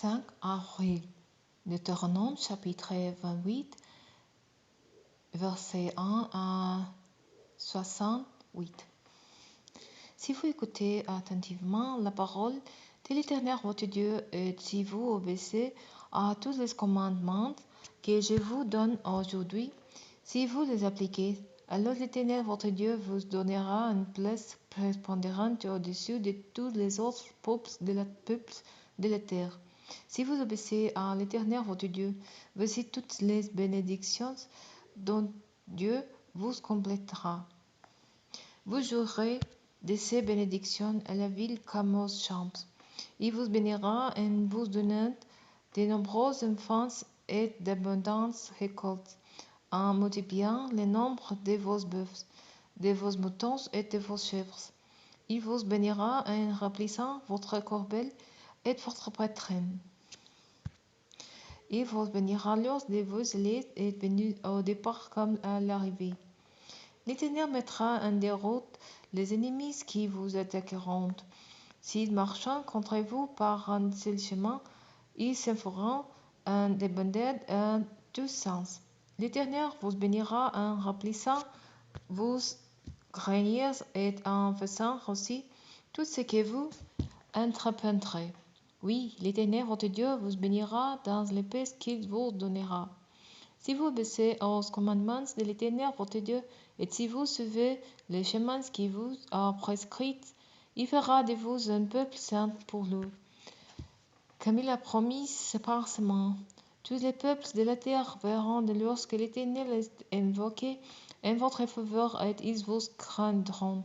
5 avril. Deutéronome chapitre 28, versets 1 à 68. Si vous écoutez attentivement la parole de l'Éternel votre Dieu et si vous obéissez à tous les commandements que je vous donne aujourd'hui, si vous les appliquez, alors l'Éternel votre Dieu vous donnera une place prépondérante au-dessus de tous les autres peuples de la terre. Si vous obéissez à l'Éternel votre Dieu, voici toutes les bénédictions dont Dieu vous complétera. Vous jouerez de ces bénédictions à la ville comme aux champs. Il vous bénira en vous donnant de nombreux enfants et d'abondantes récoltes, en multipliant le nombre de vos bœufs, de vos moutons et de vos chèvres. Il vous bénira en remplissant votre corbeille et votre poitrine. Il vous bénira lors de vos allées et venues au départ comme à l'arrivée. L'Éternel mettra en déroute les ennemis qui vous attaqueront. S'ils marchent contre vous par un seul chemin, ils se feront en débandade en tous sens. L'Éternel vous bénira en remplissant vos greniers et en faisant aussi tout ce que vous entreprendrez. Oui, l'Éternel votre Dieu vous bénira dans les pays qu'il vous donnera. Si vous obéissez aux commandements de l'Éternel votre Dieu, et si vous suivez les chemins qui vous a prescrits, il fera de vous un peuple saint pour lui, comme il a promis par ses mains. Tous les peuples de la terre verront de lorsque l'Éternel est invoqué en votre faveur et ils vous craindront.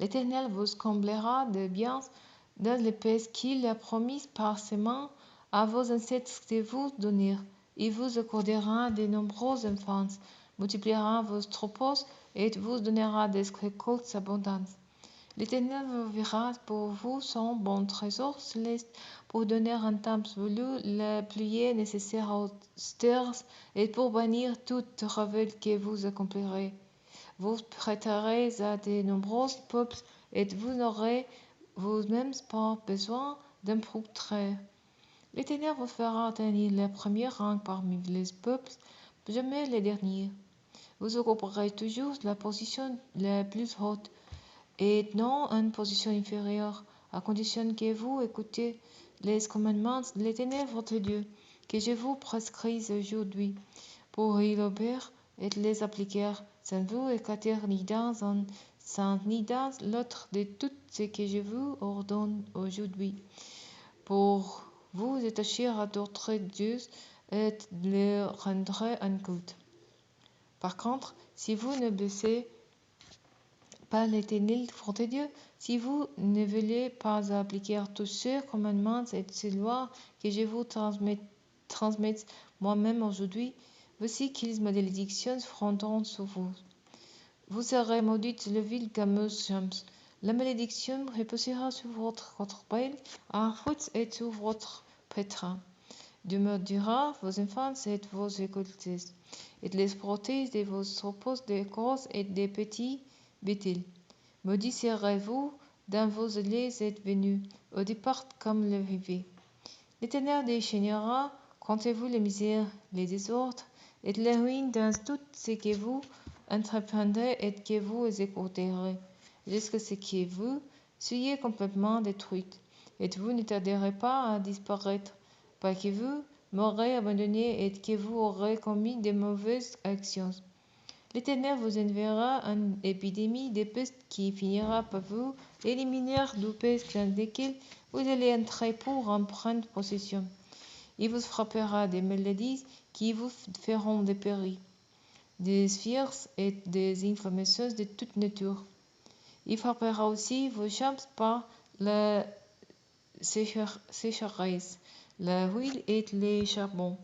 L'Éternel vous comblera de biens dans les pays qu'il a promis par ses mains à vos ancêtres de vous donner. Il vous accordera de nombreux enfants, multipliera vos troupeaux et vous donnera des récoltes abondantes. L'Éternel verra pour vous son bon trésor céleste pour donner en temps voulu la pluie nécessaire aux terres et pour bannir toute révolte que vous accomplirez. Vous prêterez à de nombreux peuples et vous n'aurez vous-même pas besoin d'un procureur. L'Éternel vous fera tenir le premier rang parmi les peuples, jamais le dernier. Vous occuperez toujours la position la plus haute et non une position inférieure, à condition que vous écoutez les commandements de l'Éternel votre Dieu, que je vous prescris aujourd'hui, pour y obéir et les appliquer, sans vous écarter ni dans un sens ni dans l'autre de tout ce que je vous ordonne aujourd'hui, pour vous attacher à d'autres dieux et leur rendre un culte. Par contre, si vous n'obéissez pas l'Éternel votre Dieu, si vous ne voulez pas appliquer tous ces commandements et ces lois que je vous transmets moi-même aujourd'hui, voici quelles malédictions frapperont sur vous. Vous serez maudite la ville comme aux champs. La malédiction reposera sur votre corbeille, en route et sur votre pétrin. Dieu maudira vos enfants et vos récoltes, et les protège de vos troupeaux de grosses et de petits bétails. Maudit serez-vous dans vos allées et venues, au départ comme l'arrivée. L'Éternel déchaînera contre vous les misères, les désordres et la ruine dans tout ce que vous entreprendrez et que vous exécuterez, jusqu'à ce que vous soyez complètement détruits, et vous ne tarderez pas à disparaître, parce que vous m'aurez abandonné et que vous aurez commis de mauvaises actions. L'Éternel vous enverra une épidémie de peste qui finira par vous éliminer du pays dans lequel vous allez entrer pour en prendre possession. Il vous frappera des maladies qui vous feront dépérir, des fièvres et des inflammations de toute nature. Il frappera aussi vos champs par la sécheresse, la huile et les charbons.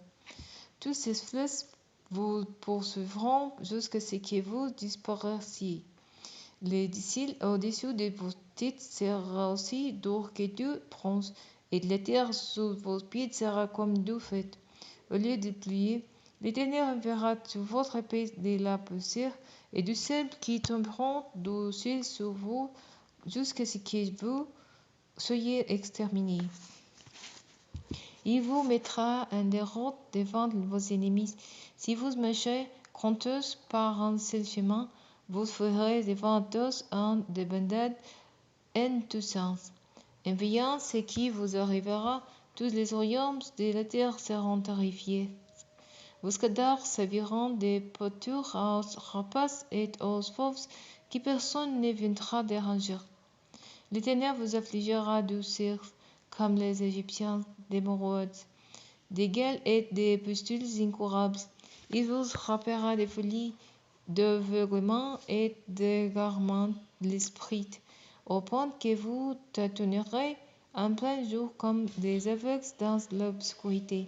Tous ces flux vous poursuivront jusqu'à ce que vous disparaissiez. Le cil au-dessus de vos têtes sera aussi dur que du bronze, et la terre sous vos pieds sera comme du feu. Au lieu de pluie, l'Éternel enverra sur votre pays de la poussière et du sel qui tomberont du ciel sur vous jusqu'à ce que vous soyez exterminés. Il vous mettra en déroute devant vos ennemis. Si vous marchez conteuse par un seul chemin, vous ferez devant tous en débandade en tous sens. En voyant ce qui vous arrivera, tous les royaumes de la terre seront terrifiés. Vos cadavres serviront de pâture aux rapaces et aux fauves que personne ne viendra déranger. L'Éternel vous affligera d'ulcères, comme les Égyptiens, d'hémorroïdes, des gueules et des pustules incurables. Il vous frappera de folie, d'aveuglement et d'égarement de l'esprit, au point que vous tâtonnerez en plein jour comme des aveugles dans l'obscurité.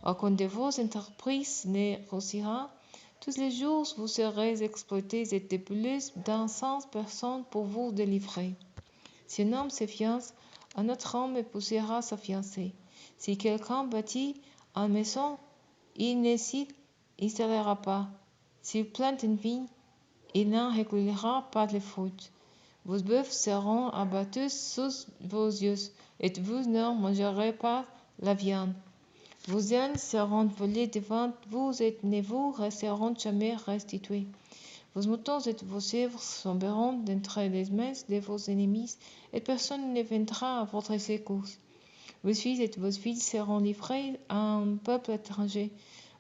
Aucun de vos entreprises ne réussira. Tous les jours vous serez exploités et dépouillés d'un sans personne pour vous délivrer. Si un homme se fiance, un autre homme épousera sa fiancée. Si quelqu'un bâtit une maison, il ne s'y installera pas. S'il plante une vigne, il n'en récoltera pas les fruits. Vos bœufs seront abattus sous vos yeux, et vous ne mangerez pas la viande. Vos ânes seront volés devant vous et ne vous resteront jamais restitués. Vos moutons et vos chèvres tomberont d'entre les mains de vos ennemis, et personne ne viendra à votre secours. Vos fils et vos filles seront livrés à un peuple étranger.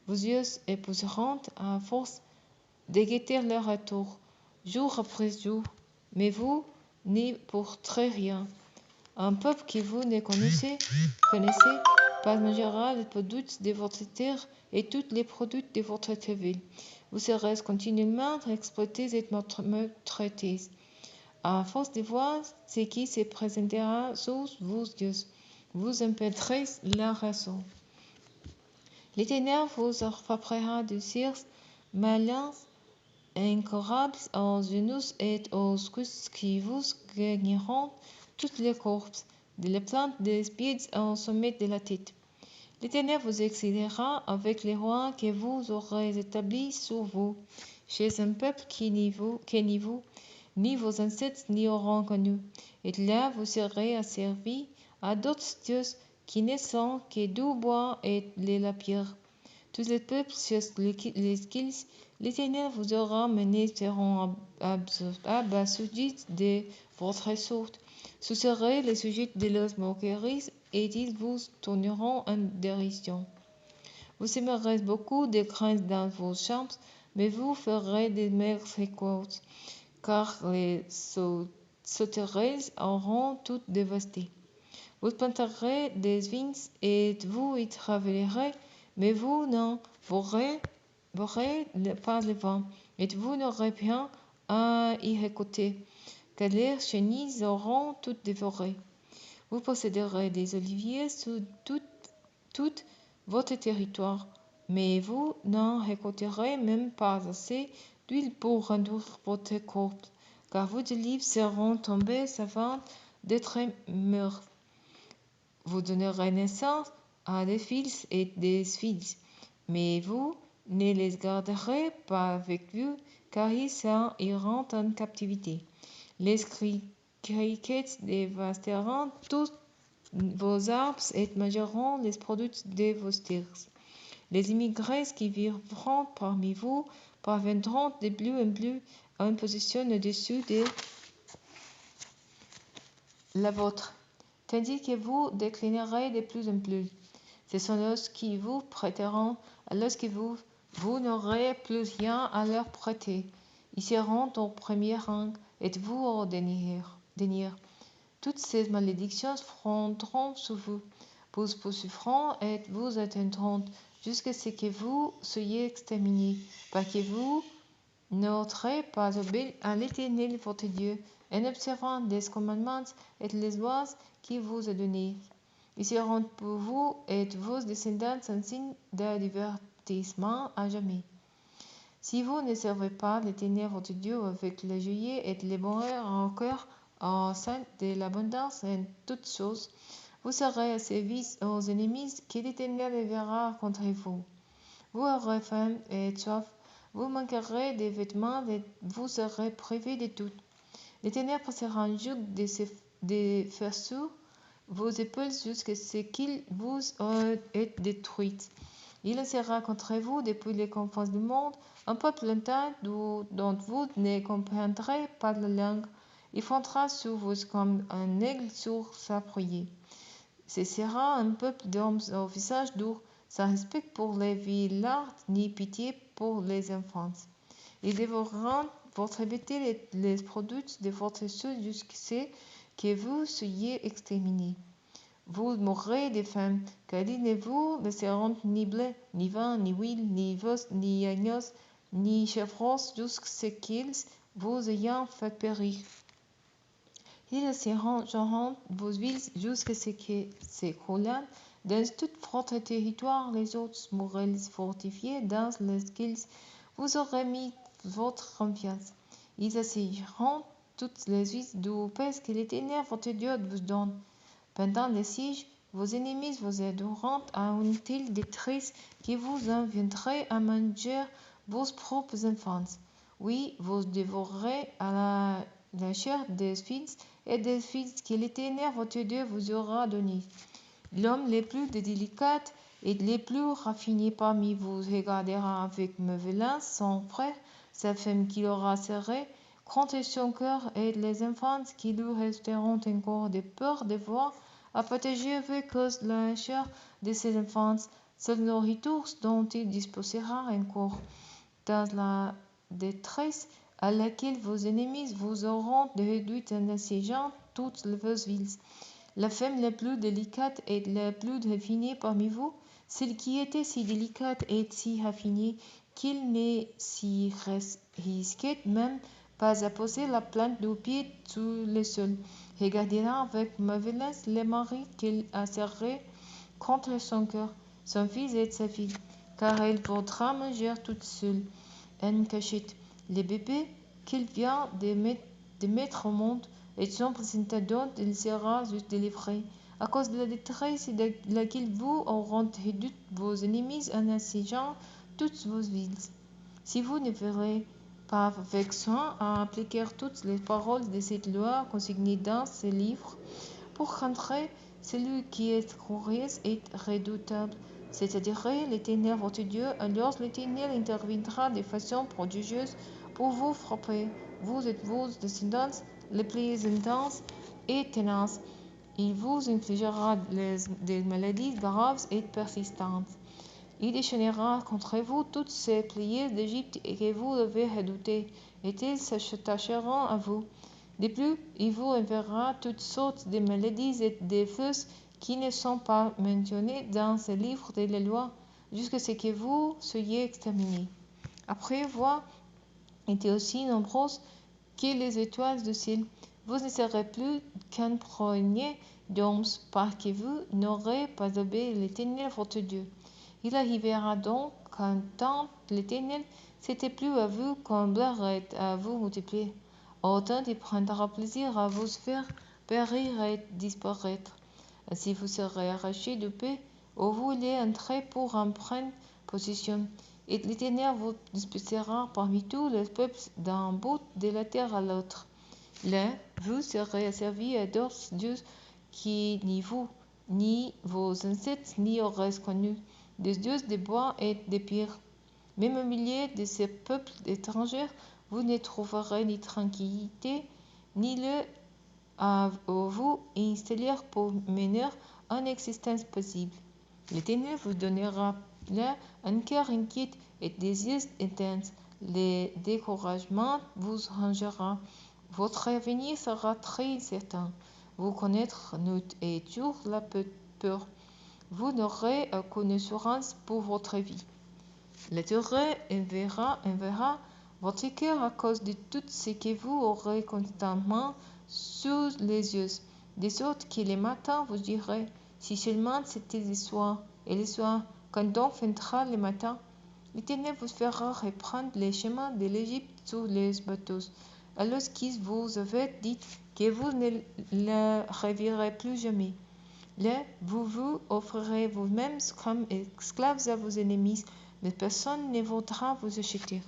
Vos yeux épouseront à force de guetter leur retour, jour après jour, mais vous n'y pourrez rien. Un peuple que vous ne connaissez pas mangera les produits de votre terre et tous les produits de votre ville. Vous serez continuellement exploités et maltraités. À force de voir ce qui se présentera sous vos yeux, vous en perdrez la raison. L'Éternel vous frappera de cirques malins, incurables aux genoux et aux cuisses qui vous gagneront toutes les courbes, de la plante des pieds au sommet de la tête. L'Éternel vous exilera avec les rois que vous aurez établis sur vous, chez un peuple qui ni vous, ni vos ancêtres n'y auront connu. Et là vous serez asservis à d'autres dieux qui ne sont que du bois et de la pierre. Tous les peuples sur lesquels l'Éternel vous aura menés seront abasourdis de votre sorte. Ce seraient les sujets de leurs moqueries et ils vous tourneront en dérision. Vous sèmerez beaucoup de grains dans vos champs, mais vous ferez des maigres récoltes, car les sauterelles auront toutes dévasté. Vous planterez des vignes et vous y travaillerez, mais vous n'en verrez pas le vent, et vous n'aurez rien à y récolter, car les chenilles auront tout dévoré. Vous posséderez des oliviers sur tout votre territoire, mais vous n'en récolterez même pas assez d'huile pour rendre votre courbe, car vos olives seront tombées avant d'être mûres. Vous donnerez naissance à des fils et des filles, mais vous ne les garderez pas avec vous, car ils s'en iront en captivité. Les criquets dévasteront tous vos arbres et mangeront les produits de vos terres. Les immigrés qui vivront parmi vous parviendront de plus en plus à une position au-dessus de la vôtre, tandis que vous déclinerez de plus en plus. Ce sont eux qui vous prêteront, alors que vous n'aurez plus rien à leur prêter. Ils seront au premier rang et vous au dernier. Toutes ces malédictions fronteront sur vous, vous poursuivront et vous atteindront jusqu'à ce que vous soyez exterminés, parce que vous n'ôterez pas obéir à l'Éternel votre Dieu, en observant les commandements et les lois qu'il vous a donnés. Ils seront pour vous et vos descendants un signe de divertissement à jamais. Si vous ne servez pas l'Éternel votre Dieu avec la joie et le bonheur en cœur, au sein de l'abondance en toutes choses, vous serez asservis aux ennemis que l'Éternel enverra contre vous. Vous aurez faim et soif, vous manquerez de vêtements et vous serez privés de tout. L'Éternel passera un joug de farceurs vos épaules jusqu'à ce qu'il vous ait détruite. Il lancera contre vous depuis les confins du monde un peuple lointain dont vous ne comprendrez pas la langue. Il fondera sur vous comme un aigle sur sa proie. Ce sera un peuple d'hommes au visage dur, sans respect pour les vieillards ni pitié pour les enfants. Ils dévoreront votre beauté et les produits de votre sol jusqu'à ce que vous soyez exterminés. Vous mourrez de faim, car ils ne vous laisseront ni blé, ni vin, ni huile, ni veaux, ni agneaux, ni chèvres, jusqu'à ce qu'ils vous ayant fait périr. Ils assiégeront vos villes jusqu'à ce que s'écroulent dans tout votre territoire les autres murailles fortifiées dans lesquelles vous aurez mis votre confiance. Ils assiégeront toutes les villes du pays que l'Éternel votre Dieu vous donne. Pendant le siège, vos ennemis vous aideront à une telle détresse que vous en viendrez à manger vos propres enfants. Oui, vous dévorerez à la chair des fils et des fils que l'Éternel votre Dieu vous aura donnés. L'homme le plus délicat et le plus raffiné parmi vous regardera avec malevolence son frère, sa femme qui l'aura serré contre son cœur et les enfants qui lui resteront encore de peur de voir à partager avec eux la chair de ses enfants, seule nourriture dont il disposera encore. Dans la détresse à laquelle vos ennemis vous auront réduit en assiégeant toutes vos villes, la femme la plus délicate et la plus raffinée parmi vous, celle qui était si délicate et si raffinée qu'il ne s'y risquait même pas à poser la plante du pied sur le sol, regardera avec malevolence le mari qu'il a serré contre son cœur, son fils et sa fille, car elle voudra manger toute seule, en cachette, le bébé qu'il vient de mettre au monde, et son placenta dont il sera juste délivré, à cause de la détresse de laquelle vous auront réduit vos ennemis en assiégeant toutes vos villes. Si vous ne ferez pas avec soin à appliquer toutes les paroles de cette loi consignées dans ce livre, pour rendre celui qui est curieux et redoutable, c'est-à-dire l'Éternel votre Dieu, alors l'Éternel interviendra de façon prodigieuse pour vous frapper, vous et vos descendants, les plus intenses et tenaces. Il vous infligera des maladies graves et persistantes. Il déchaînera contre vous toutes ces plaies d'Égypte que vous avez redoutées, et ils s'attacheront à vous. De plus, il vous enverra toutes sortes de maladies et de feux qui ne sont pas mentionnées dans ce livre de la loi, jusqu'à ce que vous soyez exterminés. Après avoir été aussi nombreuses que les étoiles du ciel, vous ne serez plus qu'un poignée d'hommes, parce que vous n'aurez pas obéi l'Éternel votre Dieu. Il arrivera donc qu'un temps l'Éternel s'était plu à vous combler et à vous multiplier, autant il prendra plaisir à vous faire périr et disparaître. Ainsi vous serez arrachés du pays où vous voulez entrer pour en prendre possession, et l'Éternel vous dispersera parmi tous les peuples d'un bout de la terre à l'autre. Là, vous serez asservis à d'autres dieux qui ni vous, ni vos ancêtres n'y auraient connu, des dieux de bois et de pierre. Même au milieu de ces peuples étrangers, vous ne trouverez ni tranquillité, ni lieu où vous installer pour mener une existence paisible. L'Éternel vous donnera là un cœur inquiet et des yeux intenses. Le découragement vous rangera. Votre avenir sera très incertain. Vous connaître nuit et jour la peur. Vous n'aurez aucune assurance pour votre vie. L'Éternel enverra votre cœur à cause de tout ce que vous aurez constamment sous les yeux, de sorte que le matin vous direz, si seulement c'était le soir, et le soir, quand donc viendra le matin, l'Éternel vous fera reprendre les chemins de l'Égypte sur les bateaux, alors qu'il vous avait dit que vous ne le reverrez plus jamais. Là, vous vous offrirez vous-même comme esclaves à vos ennemis, mais personne ne voudra vous acheter.